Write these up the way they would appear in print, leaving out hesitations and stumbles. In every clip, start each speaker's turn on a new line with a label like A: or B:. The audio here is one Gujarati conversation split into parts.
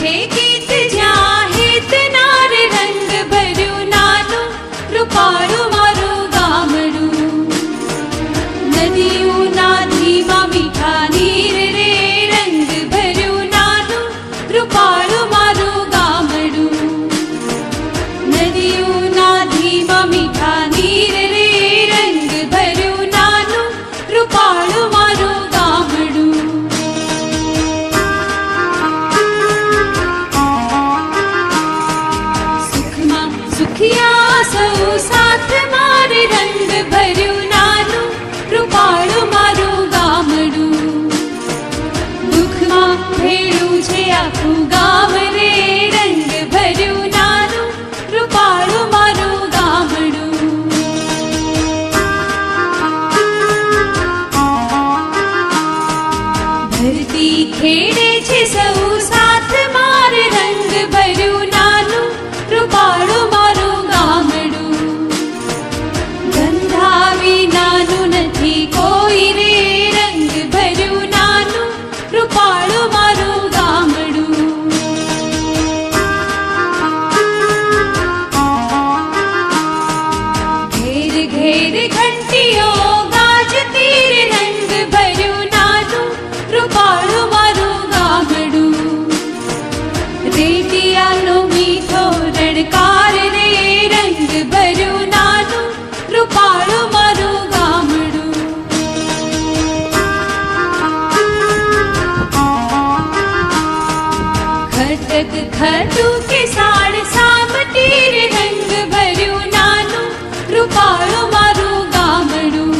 A: છે ગીત જ્યાં હેત નાર રંગ ભર્યું નાનું રૂપાળું મારું ગામડું. નદીઓના ધીમા મીઠા નીર રે રંગ ભર્યું નાનું રૂપાળું મારું ગામડું. નદીઓના ધીમા મીઠા નીર રે રંગ ભર્યું નાનું રૂપાળું મારું ગામડું. સુખમાં સુખિયા સૌ સાથ મારે રંગ ભર્યું નાનું રૂપાળું મારું ગામડું. દુઃખમાં ભેળું છે આખું ગામ રે રંગ ભર્યું નાનું રૂપાળું મારું ગામડું. ધરતી ખેડે છે સૌ સાથ મારે રંગ ભર્યું નાનું રૂપાળું મારું ગામડું. ગંધા વિનાનું નથી કોઈ રે રંગ ભર્યું નાનું રૂપાળું મારું ગામડું. ઘેર ઘેર ઘંટીઓ ગાજતી રે રંગ ભર્યું નાનું રૂપાળું મારું ગામડું. રેડિયાનો મીઠો રણકાર રે રંગ ભર્યું નાનું રૂપાળું મારું ગામડું. ખટક ખટું કે સાડ સામટી રે રંગ ભર્યું નાનું રૂપાળું મારું ગામડું.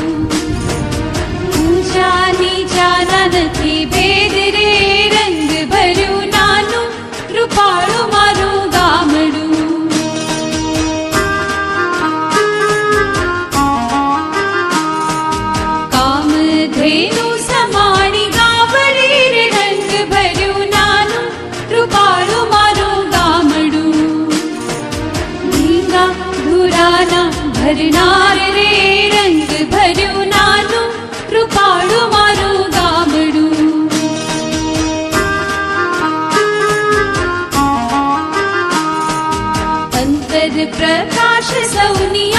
A: ઊંચા નીચાના નથી ભેદ રે રંગ ભર્યું નાનું રૂપાળું મારું ગામડું. કામધેનુ સમાણી ગાવડી રે રંગ ભર્યું નાનું રૂપાળું મારું ગામડું. ધીંગા ધુરાના ભરનાર રે રંગ ભર્યું નાનું રૂપાળું મારું ગામડું. અંતર પ્રકાશ સૌની